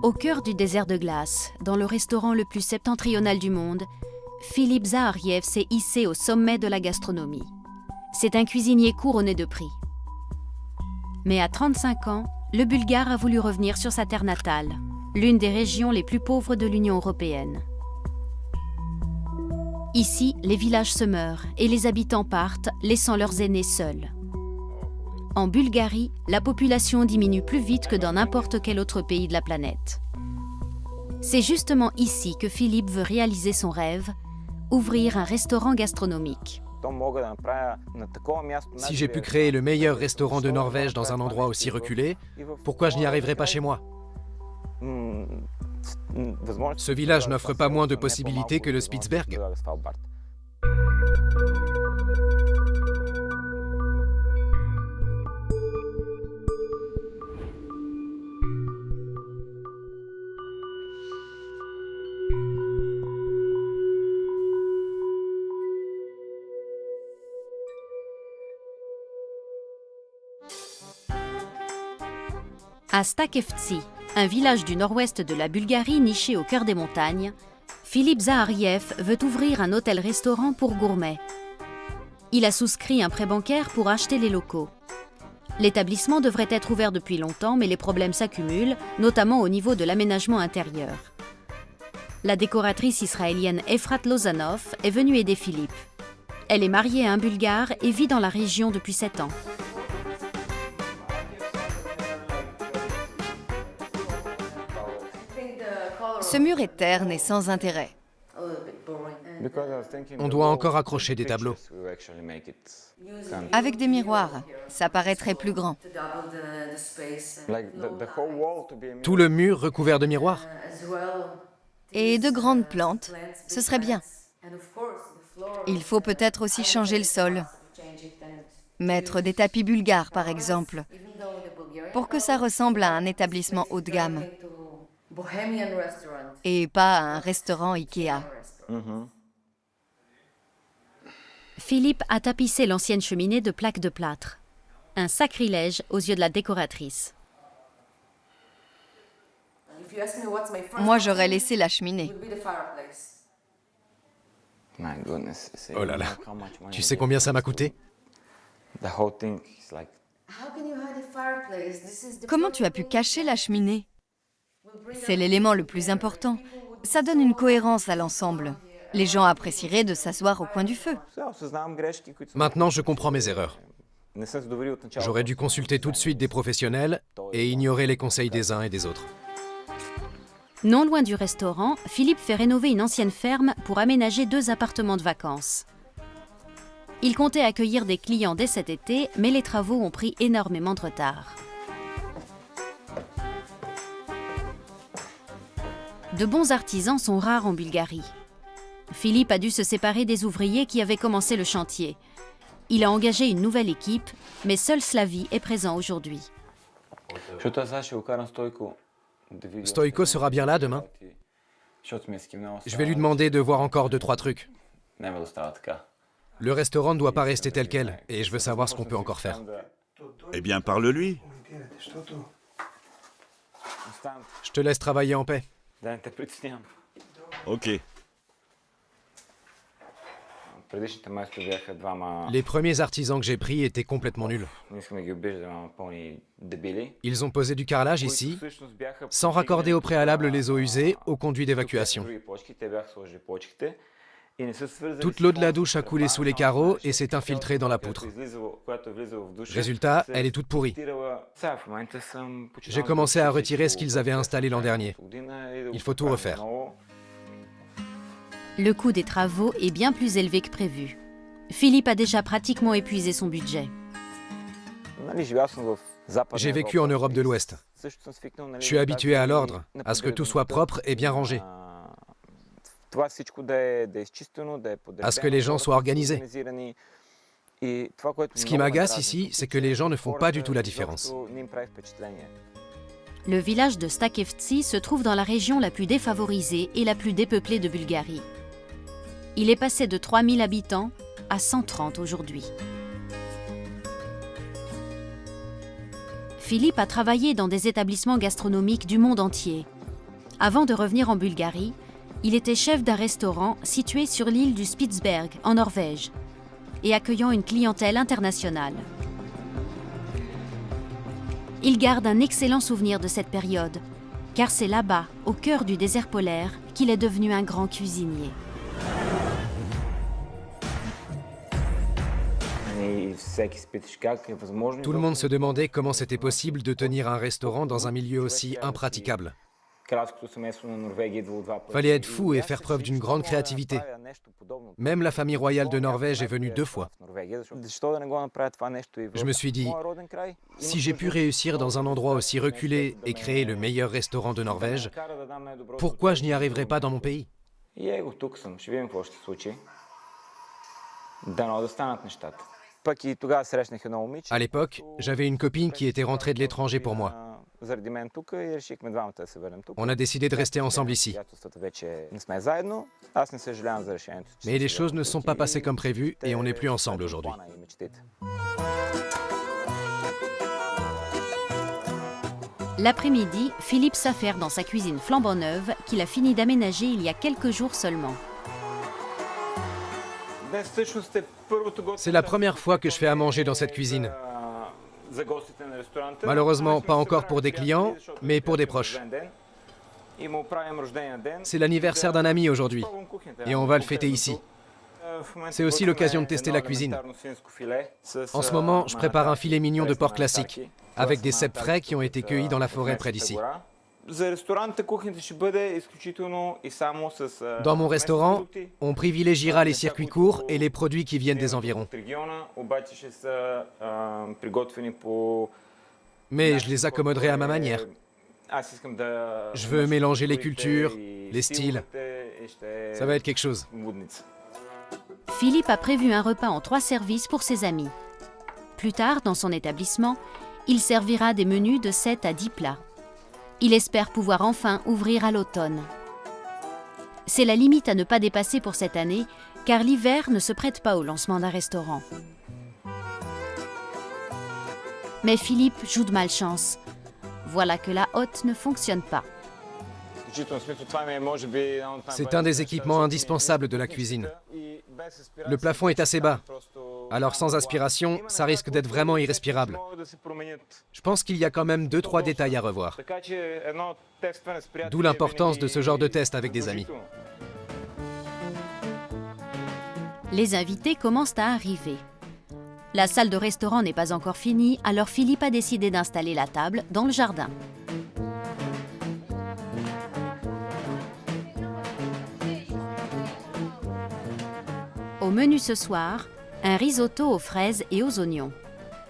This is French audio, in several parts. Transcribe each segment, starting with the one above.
Au cœur du désert de glace, dans le restaurant le plus septentrional du monde, Philippe Zahariev s'est hissé au sommet de la gastronomie. C'est un cuisinier couronné de prix. Mais à 35 ans, le Bulgare a voulu revenir sur sa terre natale, l'une des régions les plus pauvres de l'Union européenne. Ici, les villages se meurent et les habitants partent, laissant leurs aînés seuls. En Bulgarie, la population diminue plus vite que dans n'importe quel autre pays de la planète. C'est justement ici que Philippe veut réaliser son rêve, ouvrir un restaurant gastronomique. Si j'ai pu créer le meilleur restaurant de Norvège dans un endroit aussi reculé, pourquoi je n'y arriverai pas chez moi? Ce village n'offre pas moins de possibilités que le Spitsberg. À Stakevci, un village du nord-ouest de la Bulgarie niché au cœur des montagnes, Philippe Zahariev veut ouvrir un hôtel-restaurant pour gourmets. Il a souscrit un prêt bancaire pour acheter les locaux. L'établissement devrait être ouvert depuis longtemps, mais les problèmes s'accumulent, notamment au niveau de l'aménagement intérieur. La décoratrice israélienne Efrat Lozanov est venue aider Philippe. Elle est mariée à un Bulgare et vit dans la région depuis 7 ans. Ce mur est terne et sans intérêt. On doit encore accrocher des tableaux. Avec des miroirs, ça paraîtrait plus grand. Tout le mur recouvert de miroirs. Et de grandes plantes, ce serait bien. Il faut peut-être aussi changer le sol. Mettre des tapis bulgares, par exemple, pour que ça ressemble à un établissement haut de gamme. Et pas à un restaurant Ikea. Philippe a tapissé l'ancienne cheminée de plaques de plâtre. Un sacrilège aux yeux de la décoratrice. Moi, j'aurais laissé la cheminée. Oh là là, tu sais combien ça m'a coûté? Comment tu as pu cacher la cheminée? C'est l'élément le plus important. Ça donne une cohérence à l'ensemble. Les gens apprécieraient de s'asseoir au coin du feu. Maintenant, je comprends mes erreurs. J'aurais dû consulter tout de suite des professionnels et ignorer les conseils des uns et des autres. Non loin du restaurant, Philippe fait rénover une ancienne ferme pour aménager 2 appartements de vacances. Il comptait accueillir des clients dès cet été, mais les travaux ont pris énormément de retard. De bons artisans sont rares en Bulgarie. Philippe a dû se séparer des ouvriers qui avaient commencé le chantier. Il a engagé une nouvelle équipe, mais seul Slavi est présent aujourd'hui. Stoïko sera bien là demain. Je vais lui demander de voir encore 2-3 trucs. Le restaurant ne doit pas rester tel quel, et je veux savoir ce qu'on peut encore faire. Eh bien, parle-lui. Je te laisse travailler en paix. Ok. Les premiers artisans que j'ai pris étaient complètement nuls. Ils ont posé du carrelage ici, sans raccorder au préalable les eaux usées au conduit d'évacuation. Toute l'eau de la douche a coulé sous les carreaux et s'est infiltrée dans la poutre. Résultat, elle est toute pourrie. J'ai commencé à retirer ce qu'ils avaient installé l'an dernier. Il faut tout refaire. Le coût des travaux est bien plus élevé que prévu. Philippe a déjà pratiquement épuisé son budget. J'ai vécu en Europe de l'Ouest. Je suis habitué à l'ordre, à ce que tout soit propre et bien rangé. À ce que les gens soient organisés. Ce qui m'agace ici, c'est que les gens ne font pas du tout la différence. Le village de Stakevci se trouve dans la région la plus défavorisée et la plus dépeuplée de Bulgarie. Il est passé de 3000 habitants à 130 aujourd'hui. Philippe a travaillé dans des établissements gastronomiques du monde entier. Avant de revenir en Bulgarie, il était chef d'un restaurant situé sur l'île du Spitsberg, en Norvège, et accueillant une clientèle internationale. Il garde un excellent souvenir de cette période, car c'est là-bas, au cœur du désert polaire, qu'il est devenu un grand cuisinier. Tout le monde se demandait comment c'était possible de tenir un restaurant dans un milieu aussi impraticable. Fallait être fou et faire preuve d'une grande créativité. Même la famille royale de Norvège est venue 2 fois. Je me suis dit, si j'ai pu réussir dans un endroit aussi reculé et créer le meilleur restaurant de Norvège, pourquoi je n'y arriverai pas dans mon pays? À l'époque, j'avais une copine qui était rentrée de l'étranger pour moi. On a décidé de rester ensemble ici. Mais les choses ne sont pas passées comme prévu et on n'est plus ensemble aujourd'hui. L'après-midi, Philippe s'affaire dans sa cuisine flambant neuve qu'il a fini d'aménager il y a quelques jours seulement. C'est la première fois que je fais à manger dans cette cuisine. Malheureusement, pas encore pour des clients, mais pour des proches. C'est l'anniversaire d'un ami aujourd'hui, et on va le fêter ici. C'est aussi l'occasion de tester la cuisine. En ce moment, je prépare un filet mignon de porc classique, avec des cèpes frais qui ont été cueillis dans la forêt près d'ici. Dans mon restaurant, on privilégiera les circuits courts et les produits qui viennent des environs. Mais je les accommoderai à ma manière. Je veux mélanger les cultures, les styles. Ça va être quelque chose. Philippe a prévu un repas en 3 services pour ses amis. Plus tard, dans son établissement, il servira des menus de 7 à 10 plats. Il espère pouvoir enfin ouvrir à l'automne. C'est la limite à ne pas dépasser pour cette année, car l'hiver ne se prête pas au lancement d'un restaurant. Mais Philippe joue de malchance. Voilà que la hotte ne fonctionne pas. C'est un des équipements indispensables de la cuisine. Le plafond est assez bas, alors sans aspiration, ça risque d'être vraiment irrespirable. Je pense qu'il y a quand même 2-3 détails à revoir. D'où l'importance de ce genre de test avec des amis. Les invités commencent à arriver. La salle de restaurant n'est pas encore finie, alors Philippe a décidé d'installer la table dans le jardin. Au menu ce soir, un risotto aux fraises et aux oignons.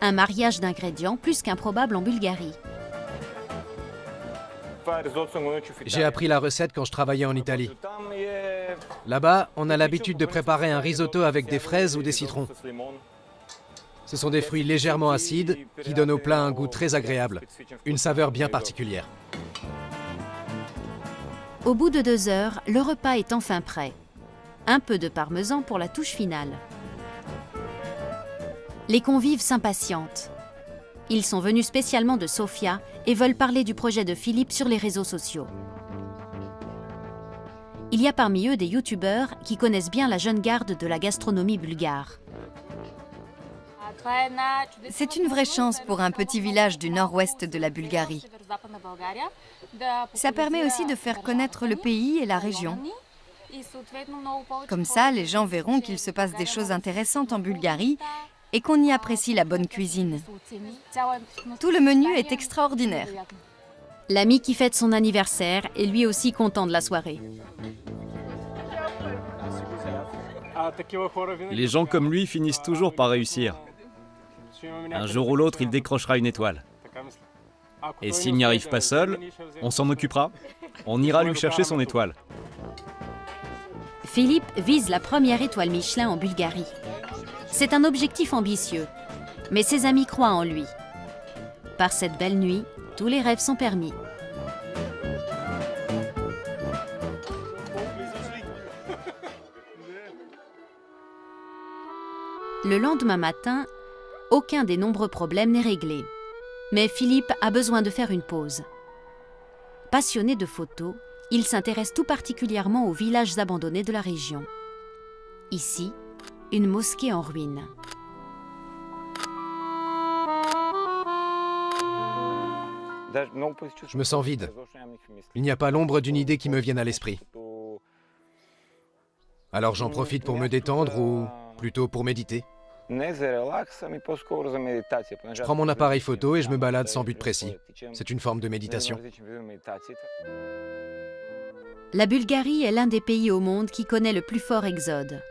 Un mariage d'ingrédients plus qu'improbable en Bulgarie. J'ai appris la recette quand je travaillais en Italie. Là-bas, on a l'habitude de préparer un risotto avec des fraises ou des citrons. Ce sont des fruits légèrement acides qui donnent au plat un goût très agréable, une saveur bien particulière. Au bout de 2 heures, le repas est enfin prêt. Un peu de parmesan pour la touche finale. Les convives s'impatientent. Ils sont venus spécialement de Sofia et veulent parler du projet de Philippe sur les réseaux sociaux. Il y a parmi eux des youtubeurs qui connaissent bien la jeune garde de la gastronomie bulgare. C'est une vraie chance pour un petit village du nord-ouest de la Bulgarie. Ça permet aussi de faire connaître le pays et la région. Comme ça, les gens verront qu'il se passe des choses intéressantes en Bulgarie et qu'on y apprécie la bonne cuisine. Tout le menu est extraordinaire. L'ami qui fête son anniversaire est lui aussi content de la soirée. Les gens comme lui finissent toujours par réussir. Un jour ou l'autre, il décrochera une étoile. Et s'il n'y arrive pas seul, on s'en occupera. On ira lui chercher son étoile. Philippe vise la première étoile Michelin en Bulgarie. C'est un objectif ambitieux, mais ses amis croient en lui. Par cette belle nuit, tous les rêves sont permis. Le lendemain matin, aucun des nombreux problèmes n'est réglé. Mais Philippe a besoin de faire une pause. Passionné de photos, il s'intéresse tout particulièrement aux villages abandonnés de la région. Ici, une mosquée en ruine. Je me sens vide. Il n'y a pas l'ombre d'une idée qui me vienne à l'esprit. Alors j'en profite pour me détendre ou plutôt pour méditer. Je prends mon appareil photo et je me balade sans but précis. C'est une forme de méditation. La Bulgarie est l'un des pays au monde qui connaît le plus fort exode.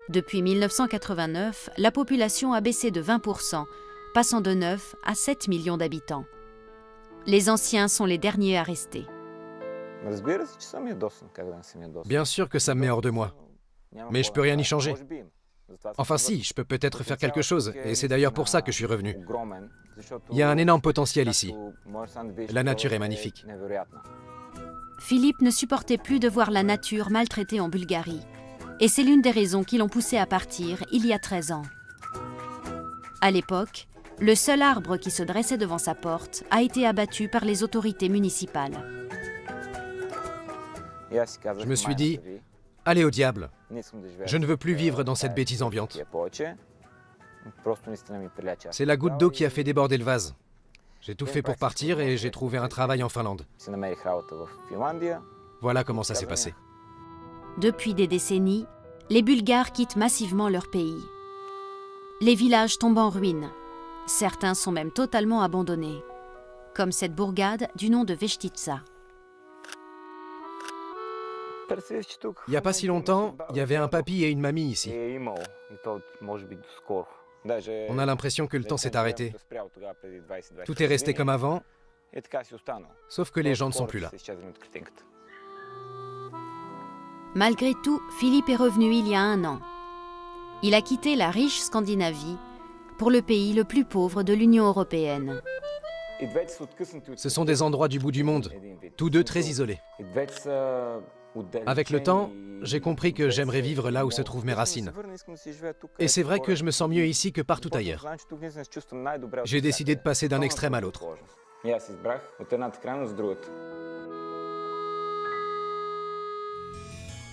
Depuis 1989, la population a baissé de 20%, passant de 9 à 7 millions d'habitants. Les anciens sont les derniers à rester. Bien sûr que ça me met hors de moi, mais je peux rien y changer. Enfin si, je peux peut-être faire quelque chose, et c'est d'ailleurs pour ça que je suis revenu. Il y a un énorme potentiel ici. La nature est magnifique. Philippe ne supportait plus de voir la nature maltraitée en Bulgarie. Et c'est l'une des raisons qui l'ont poussé à partir il y a 13 ans. À l'époque, le seul arbre qui se dressait devant sa porte a été abattu par les autorités municipales. Je me suis dit, allez au diable. Je ne veux plus vivre dans cette bêtise ambiante. C'est la goutte d'eau qui a fait déborder le vase. J'ai tout fait pour partir et j'ai trouvé un travail en Finlande. Voilà comment ça s'est passé. Depuis des décennies, les Bulgares quittent massivement leur pays. Les villages tombent en ruine. Certains sont même totalement abandonnés, comme cette bourgade du nom de Veštitsa. Il n'y a pas si longtemps, il y avait un papy et une mamie ici. On a l'impression que le temps s'est arrêté. Tout est resté comme avant, sauf que les gens ne sont plus là. Malgré tout, Philippe est revenu il y a 1 an. Il a quitté la riche Scandinavie pour le pays le plus pauvre de l'Union européenne. Ce sont des endroits du bout du monde, tous deux très isolés. Avec le temps, j'ai compris que j'aimerais vivre là où se trouvent mes racines. Et c'est vrai que je me sens mieux ici que partout ailleurs. J'ai décidé de passer d'un extrême à l'autre.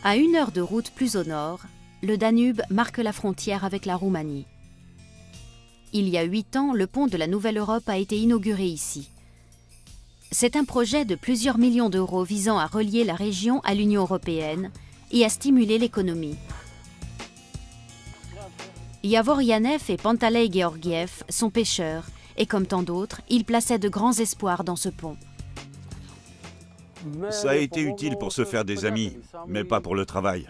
À 1 heure de route plus au nord, le Danube marque la frontière avec la Roumanie. Il y a 8 ans, le pont de la Nouvelle Europe a été inauguré ici. C'est un projet de plusieurs millions d'euros visant à relier la région à l'Union européenne et à stimuler l'économie. Yavor Yanev et Pantalei Georgiev sont pêcheurs et comme tant d'autres, ils plaçaient de grands espoirs dans ce pont. Ça a été utile pour se faire des amis, mais pas pour le travail.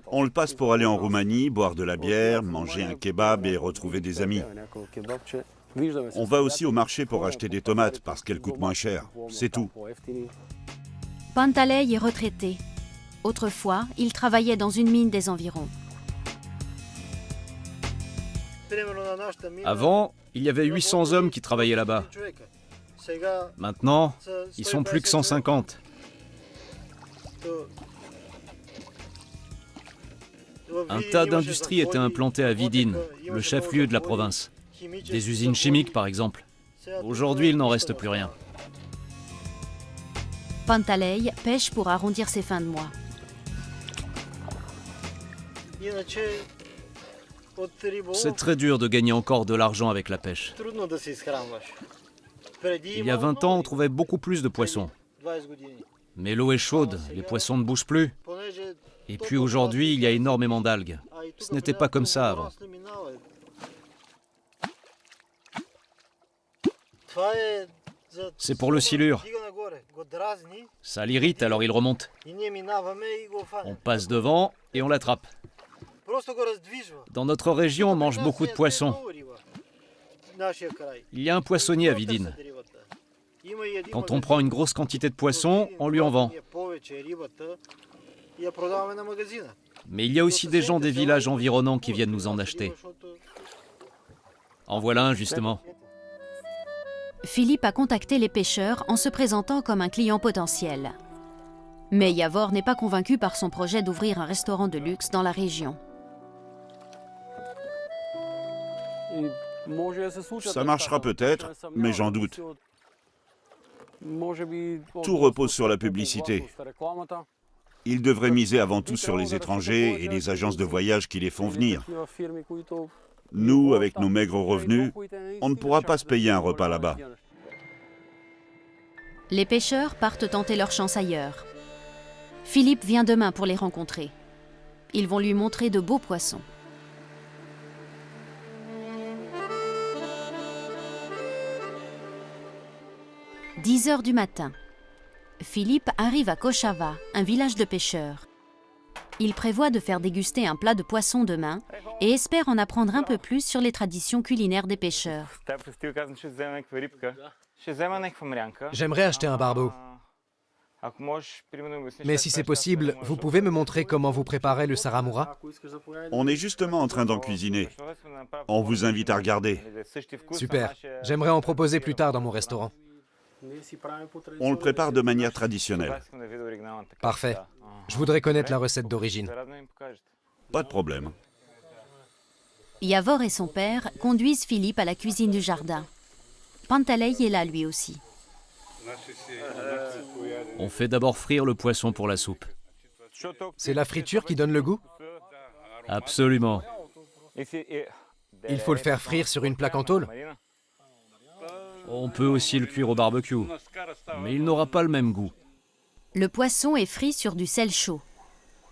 On le passe pour aller en Roumanie, boire de la bière, manger un kebab et retrouver des amis. On va aussi au marché pour acheter des tomates parce qu'elles coûtent moins cher. C'est tout. Pantalei est retraité. Autrefois, il travaillait dans une mine des environs. Avant, il y avait 800 hommes qui travaillaient là-bas. Maintenant, ils sont plus que 150. Un tas d'industries étaient implantées à Vidin, le chef-lieu de la province. Des usines chimiques, par exemple. Aujourd'hui, il n'en reste plus rien. Pantalei pêche pour arrondir ses fins de mois. C'est très dur de gagner encore de l'argent avec la pêche. Il y a 20 ans, on trouvait beaucoup plus de poissons. Mais l'eau est chaude, les poissons ne bougent plus. Et puis aujourd'hui, il y a énormément d'algues. Ce n'était pas comme ça avant. C'est pour le silure. Ça l'irrite, alors il remonte. On passe devant et on l'attrape. Dans notre région, on mange beaucoup de poissons. Il y a un poissonnier à Vidin. Quand on prend une grosse quantité de poissons, on lui en vend. Mais il y a aussi des gens des villages environnants qui viennent nous en acheter. En voilà un, justement. Philippe a contacté les pêcheurs en se présentant comme un client potentiel. Mais Yavor n'est pas convaincu par son projet d'ouvrir un restaurant de luxe dans la région. Ça marchera peut-être, mais j'en doute. Tout repose sur la publicité. Ils devraient miser avant tout sur les étrangers et les agences de voyage qui les font venir. Nous, avec nos maigres revenus, on ne pourra pas se payer un repas là-bas. Les pêcheurs partent tenter leur chance ailleurs. Philippe vient demain pour les rencontrer. Ils vont lui montrer de beaux poissons. « 10 heures du matin. Philippe arrive à Kochava, un village de pêcheurs. Il prévoit de faire déguster un plat de poisson demain et espère en apprendre un peu plus sur les traditions culinaires des pêcheurs. J'aimerais acheter un barbeau. Mais si c'est possible, vous pouvez me montrer comment vous préparez le saramura? On est justement en train d'en cuisiner. On vous invite à regarder. Super. J'aimerais en proposer plus tard dans mon restaurant. On le prépare de manière traditionnelle. Parfait. Je voudrais connaître la recette d'origine. Pas de problème. Yavor et son père conduisent Philippe à la cuisine du jardin. Pantalei est là lui aussi. On fait d'abord frire le poisson pour la soupe. C'est la friture qui donne le goût? Absolument. Il faut le faire frire sur une plaque en tôle? On peut aussi le cuire au barbecue, mais il n'aura pas le même goût. Le poisson est frit sur du sel chaud.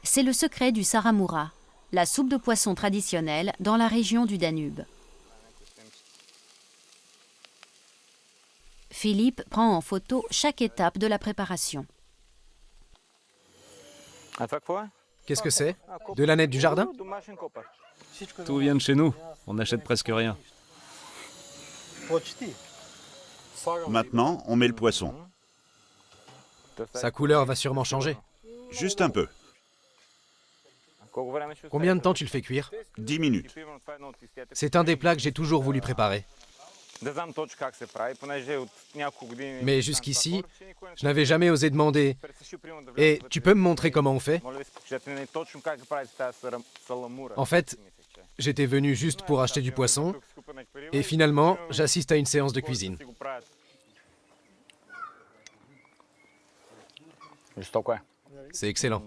C'est le secret du saramura, la soupe de poisson traditionnelle dans la région du Danube. Philippe prend en photo chaque étape de la préparation. Qu'est-ce que c'est? De la nette du jardin? Tout vient de chez nous, on n'achète presque rien. Maintenant, on met le poisson. Sa couleur va sûrement changer. Juste un peu. Combien de temps tu le fais cuire? 10 minutes. C'est un des plats que j'ai toujours voulu préparer. Mais jusqu'ici, je n'avais jamais osé demander. Et tu peux me montrer comment on fait? En fait, j'étais venu juste pour acheter du poisson, et finalement, j'assiste à une séance de cuisine. C'est excellent.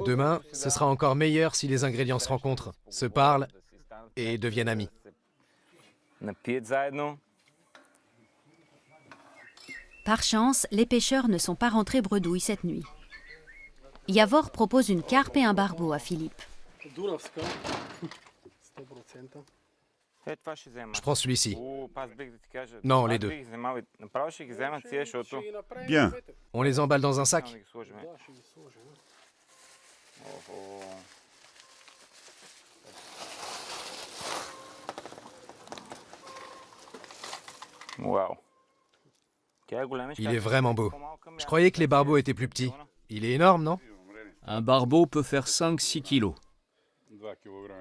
Demain, ce sera encore meilleur si les ingrédients se rencontrent, se parlent et deviennent amis. Par chance, les pêcheurs ne sont pas rentrés bredouilles cette nuit. Yavor propose une carpe et un barbeau à Philippe. Je prends celui-ci. Non, les deux. Bien. On les emballe dans un sac. Il est vraiment beau. Je croyais que les barbeaux étaient plus petits. Il est énorme, non? Un barbeau peut faire 5-6 kilos.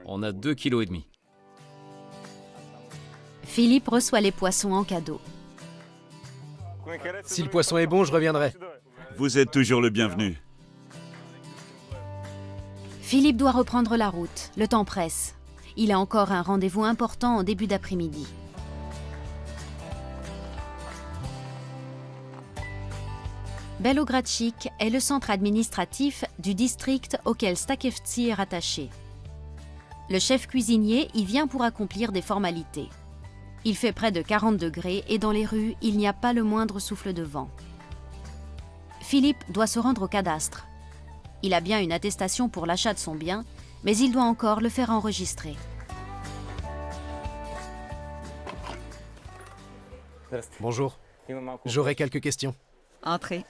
On a 2,5 kg. Philippe reçoit les poissons en cadeau. Si le poisson est bon, je reviendrai. Vous êtes toujours le bienvenu. Philippe doit reprendre la route. Le temps presse. Il a encore un rendez-vous important en début d'après-midi. Belogradchik est le centre administratif du district auquel Stakevci est rattaché. Le chef cuisinier y vient pour accomplir des formalités. Il fait près de 40 degrés et dans les rues, il n'y a pas le moindre souffle de vent. Philippe doit se rendre au cadastre. Il a bien une attestation pour l'achat de son bien, mais il doit encore le faire enregistrer. Bonjour. J'aurais quelques questions. Entrez.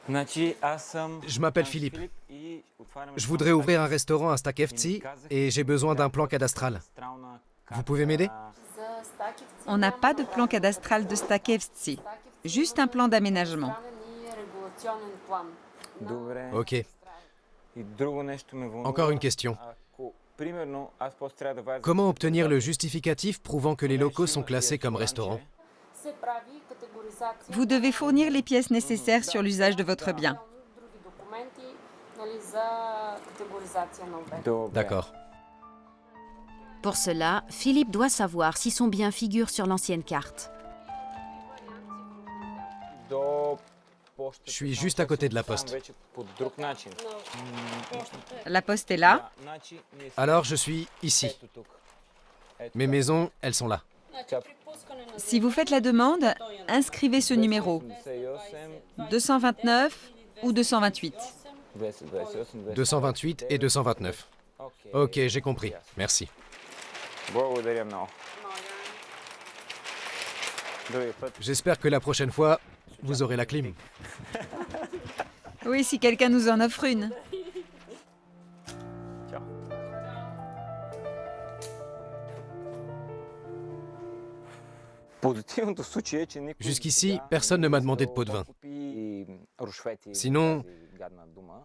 Je m'appelle Philippe. Je voudrais ouvrir un restaurant à Stakevci et j'ai besoin d'un plan cadastral. Vous pouvez m'aider? On n'a pas de plan cadastral de Stakevci, juste un plan d'aménagement. Ok. Encore une question. Comment obtenir le justificatif prouvant que les locaux sont classés comme restaurants? Vous devez fournir les pièces nécessaires sur l'usage de votre bien. D'accord. Pour cela, Philippe doit savoir si son bien figure sur l'ancienne carte. Je suis juste à côté de la poste. La poste est là. Alors je suis ici. Mes maisons, elles sont là. Si vous faites la demande, inscrivez ce numéro. 229 ou 228. 228 et 229. Ok, j'ai compris. Merci. J'espère que la prochaine fois, vous aurez la clim. Oui, si quelqu'un nous en offre une. Jusqu'ici, personne ne m'a demandé de pot de vin. Sinon,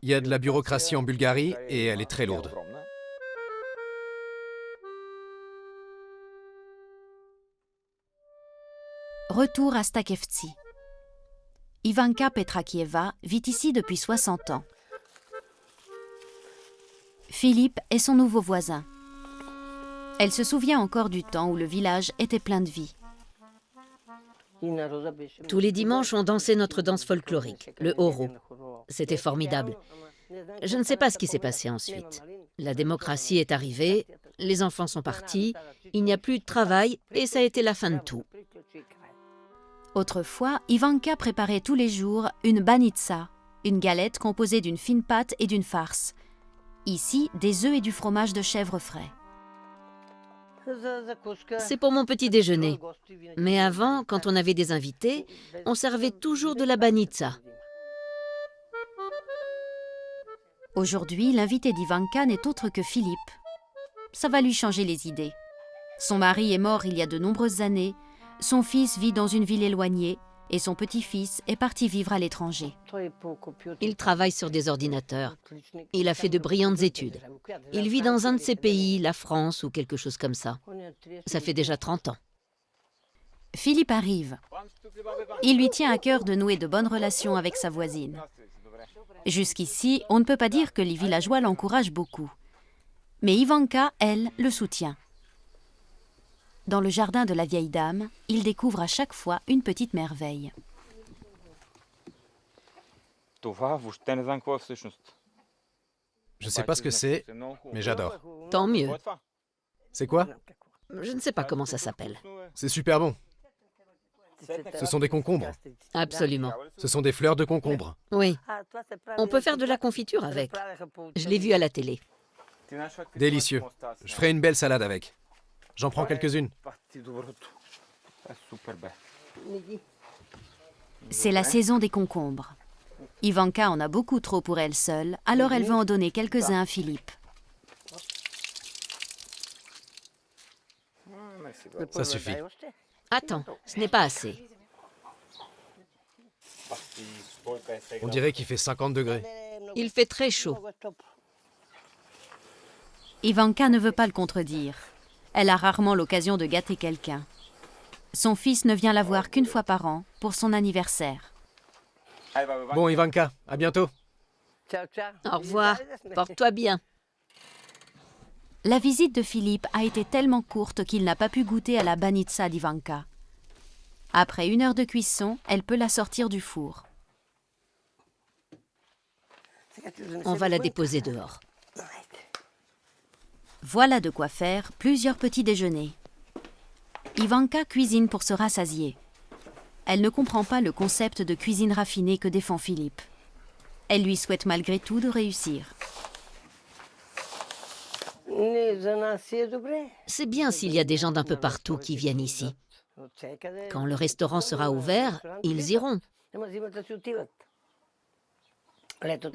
il y a de la bureaucratie en Bulgarie et elle est très lourde. Retour à Stakevci. Ivanka Petrakieva vit ici depuis 60 ans. Philippe est son nouveau voisin. Elle se souvient encore du temps où le village était plein de vie. Tous les dimanches, on dansait notre danse folklorique, le horo. C'était formidable. Je ne sais pas ce qui s'est passé ensuite. La démocratie est arrivée, les enfants sont partis, il n'y a plus de travail et ça a été la fin de tout. Autrefois, Ivanka préparait tous les jours une banitsa, une galette composée d'une fine pâte et d'une farce. Ici, des œufs et du fromage de chèvre frais. C'est pour mon petit déjeuner. Mais avant, quand on avait des invités, on servait toujours de la banitsa. Aujourd'hui, l'invité d'Ivanka n'est autre que Philippe. Ça va lui changer les idées. Son mari est mort il y a de nombreuses années, son fils vit dans une ville éloignée et son petit-fils est parti vivre à l'étranger. Il travaille sur des ordinateurs. Il a fait de brillantes études. Il vit dans un de ces pays, la France ou quelque chose comme ça. Ça fait déjà 30 ans. Philippe arrive. Il lui tient à cœur de nouer de bonnes relations avec sa voisine. Jusqu'ici, on ne peut pas dire que les villageois l'encouragent beaucoup. Mais Ivanka, elle, le soutient. Dans le jardin de la vieille dame, il découvre à chaque fois une petite merveille. Je ne sais pas ce que c'est, mais j'adore. Tant mieux. C'est quoi? Je ne sais pas comment ça s'appelle. C'est super bon. Ce sont des concombres. Absolument. Ce sont des fleurs de concombre. Oui. On peut faire de la confiture avec. Je l'ai vu à la télé. Délicieux. Je ferai une belle salade avec. J'en prends quelques-unes. C'est la saison des concombres. Ivanka en a beaucoup trop pour elle seule, alors elle veut en donner quelques-uns à Philippe. Ça suffit. Attends, ce n'est pas assez. On dirait qu'il fait 50 degrés. Il fait très chaud. Ivanka ne veut pas le contredire. Elle a rarement l'occasion de gâter quelqu'un. Son fils ne vient la voir qu'une fois par an, pour son anniversaire. Bon, Ivanka, à bientôt. Au revoir, porte-toi bien. La visite de Philippe a été tellement courte qu'il n'a pas pu goûter à la banitsa d'Ivanka. Après 1 heure de cuisson, elle peut la sortir du four. On va la déposer dehors. Voilà de quoi faire plusieurs petits déjeuners. Ivanka cuisine pour se rassasier. Elle ne comprend pas le concept de cuisine raffinée que défend Philippe. Elle lui souhaite malgré tout de réussir. C'est bien s'il y a des gens d'un peu partout qui viennent ici. Quand le restaurant sera ouvert, ils iront.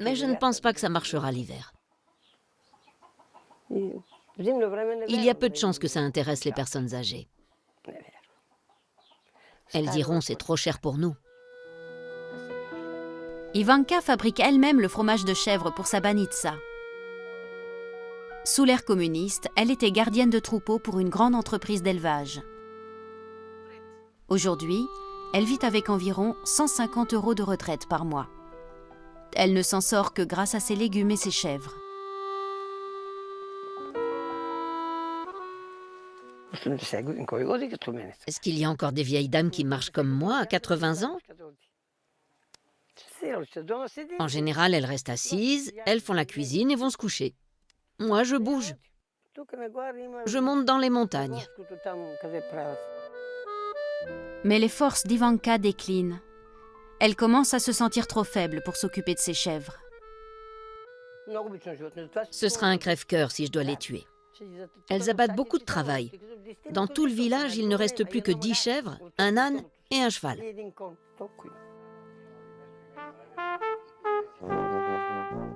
Mais je ne pense pas que ça marchera l'hiver. Il y a peu de chances que ça intéresse les personnes âgées. Elles diront c'est trop cher pour nous. Ivanka fabrique elle-même le fromage de chèvre pour sa banitsa. Sous l'ère communiste, elle était gardienne de troupeau pour une grande entreprise d'élevage. Aujourd'hui, elle vit avec environ 150 € de retraite par mois. Elle ne s'en sort que grâce à ses légumes et ses chèvres. Est-ce qu'il y a encore des vieilles dames qui marchent comme moi à 80 ans? En général, elles restent assises, elles font la cuisine et vont se coucher. Moi, je bouge. Je monte dans les montagnes. Mais les forces d'Ivanka déclinent. Elle commence à se sentir trop faible pour s'occuper de ses chèvres. Ce sera un crève-cœur si je dois les tuer. Elles abattent beaucoup de travail. Dans tout le village, il ne reste plus que 10 chèvres, un âne et un cheval.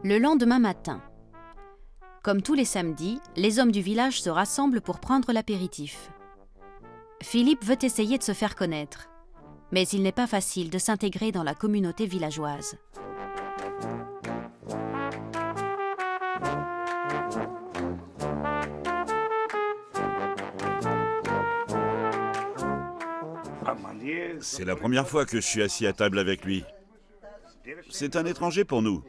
Le lendemain matin, comme tous les samedis, les hommes du village se rassemblent pour prendre l'apéritif. Philippe veut essayer de se faire connaître, mais il n'est pas facile de s'intégrer dans la communauté villageoise. C'est la première fois que je suis assis à table avec lui. C'est un étranger pour nous.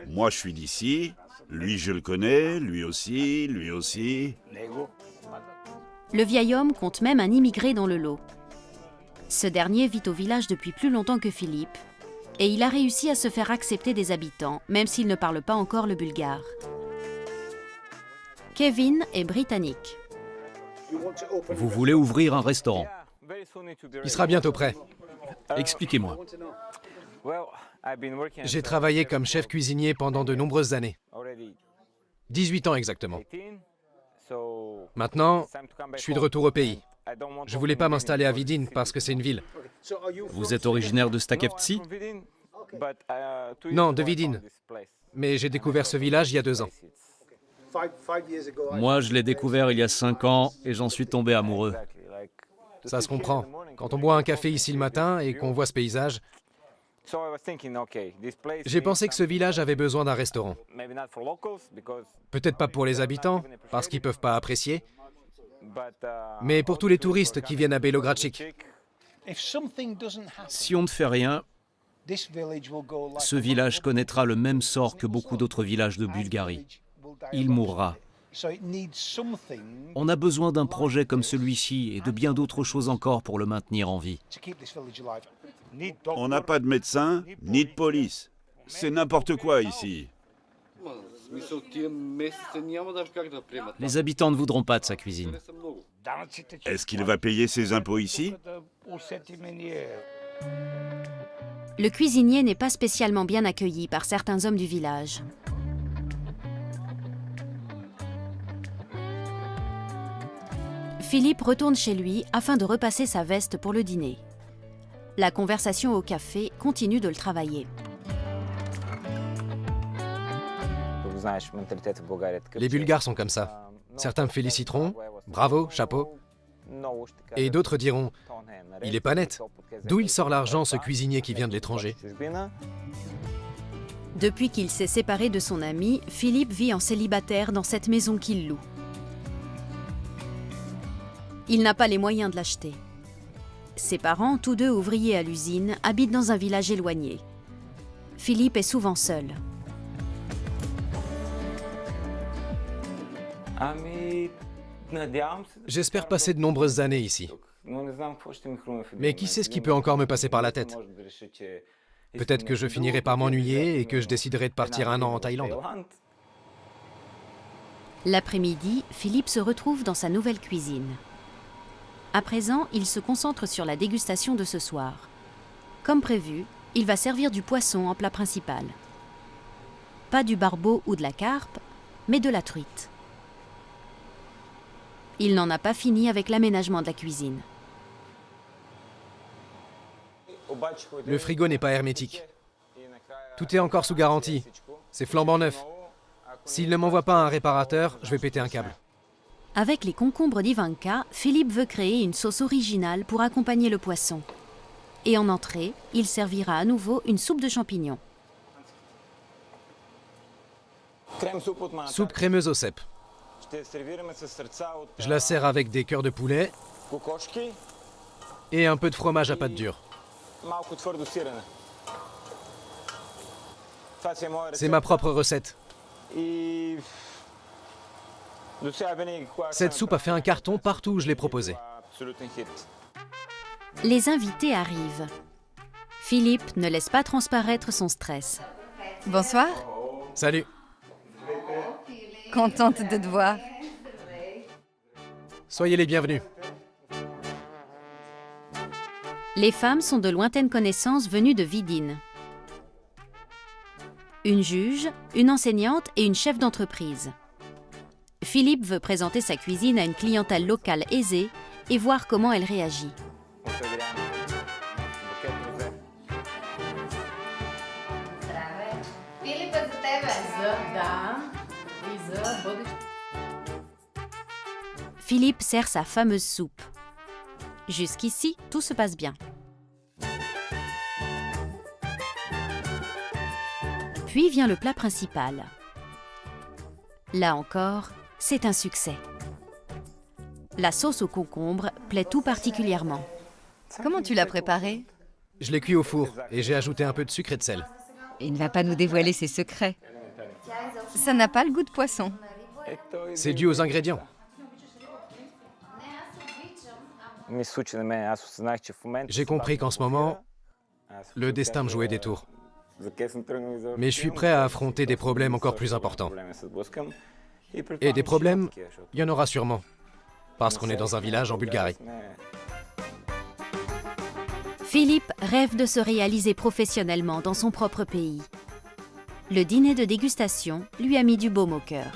Moi, je suis d'ici. Lui, je le connais. Lui aussi, lui aussi. Le vieil homme compte même un immigré dans le lot. Ce dernier vit au village depuis plus longtemps que Philippe, et il a réussi à se faire accepter des habitants, même s'il ne parle pas encore le bulgare. Kevin est britannique. Vous voulez ouvrir un restaurant? Il sera bientôt prêt. Expliquez-moi. J'ai travaillé comme chef cuisinier pendant de nombreuses années. 18 ans exactement. Maintenant, je suis de retour au pays. Je voulais pas m'installer à Vidin parce que c'est une ville. Vous êtes originaire de Stakevci? Non, de Vidin. Mais j'ai découvert ce village il y a 2 ans. Moi, je l'ai découvert il y a 5 ans et j'en suis tombé amoureux. Ça se comprend. Quand on boit un café ici le matin et qu'on voit ce paysage, j'ai pensé que ce village avait besoin d'un restaurant. Peut-être pas pour les habitants, parce qu'ils ne peuvent pas apprécier, mais pour tous les touristes qui viennent à Belogradchik. Si on ne fait rien, ce village connaîtra le même sort que beaucoup d'autres villages de Bulgarie. Il mourra. On a besoin d'un projet comme celui-ci et de bien d'autres choses encore pour le maintenir en vie. On n'a pas de médecin, ni de police. C'est n'importe quoi ici. Les habitants ne voudront pas de sa cuisine. Est-ce qu'il va payer ses impôts ici? Le cuisinier n'est pas spécialement bien accueilli par certains hommes du village. Philippe retourne chez lui afin de repasser sa veste pour le dîner. La conversation au café continue de le travailler. Les Bulgares sont comme ça. Certains me féliciteront, bravo, chapeau. Et d'autres diront, il est pas net. D'où il sort l'argent, ce cuisinier qui vient de l'étranger? Depuis qu'il s'est séparé de son ami, Philippe vit en célibataire dans cette maison qu'il loue. Il n'a pas les moyens de l'acheter. Ses parents, tous deux ouvriers à l'usine, habitent dans un village éloigné. Philippe est souvent seul. J'espère passer de nombreuses années ici. Mais qui sait ce qui peut encore me passer par la tête? Peut-être que je finirai par m'ennuyer et que je déciderai de partir 1 an en Thaïlande. L'après-midi, Philippe se retrouve dans sa nouvelle cuisine. À présent, il se concentre sur la dégustation de ce soir. Comme prévu, il va servir du poisson en plat principal. Pas du barbeau ou de la carpe, mais de la truite. Il n'en a pas fini avec l'aménagement de la cuisine. Le frigo n'est pas hermétique. Tout est encore sous garantie. C'est flambant neuf. S'il ne m'envoie pas un réparateur, je vais péter un câble. Avec les concombres d'Ivanka, Philippe veut créer une sauce originale pour accompagner le poisson. Et en entrée, il servira à nouveau une soupe de champignons. Soupe crémeuse au cèpe. Je la sers avec des cœurs de poulet et un peu de fromage à pâte dure. C'est ma propre recette. Cette soupe a fait un carton partout où je l'ai proposée. Les invités arrivent. Philippe ne laisse pas transparaître son stress. Bonsoir, Salut. contente de te voir. Soyez les bienvenus. Les femmes sont de lointaines connaissances venues de Vidin. Une juge, une enseignante et une chef d'entreprise. Philippe veut présenter sa cuisine à une clientèle locale aisée et voir comment elle réagit. Philippe sert sa fameuse soupe. Jusqu'ici, tout se passe bien. Puis vient le plat principal. Là encore, c'est un succès. La sauce au concombre plaît tout particulièrement. Comment tu l'as préparée? Je l'ai cuit au four et j'ai ajouté un peu de sucre et de sel. Il ne va pas nous dévoiler ses secrets. Ça n'a pas le goût de poisson. C'est dû aux ingrédients. J'ai compris qu'en ce moment, le destin me jouait des tours. Mais je suis prêt à affronter des problèmes encore plus importants. Et des problèmes, il y en aura sûrement. Parce qu'on est dans un village en Bulgarie. Philippe rêve de se réaliser professionnellement dans son propre pays. Le dîner de dégustation lui a mis du baume au cœur.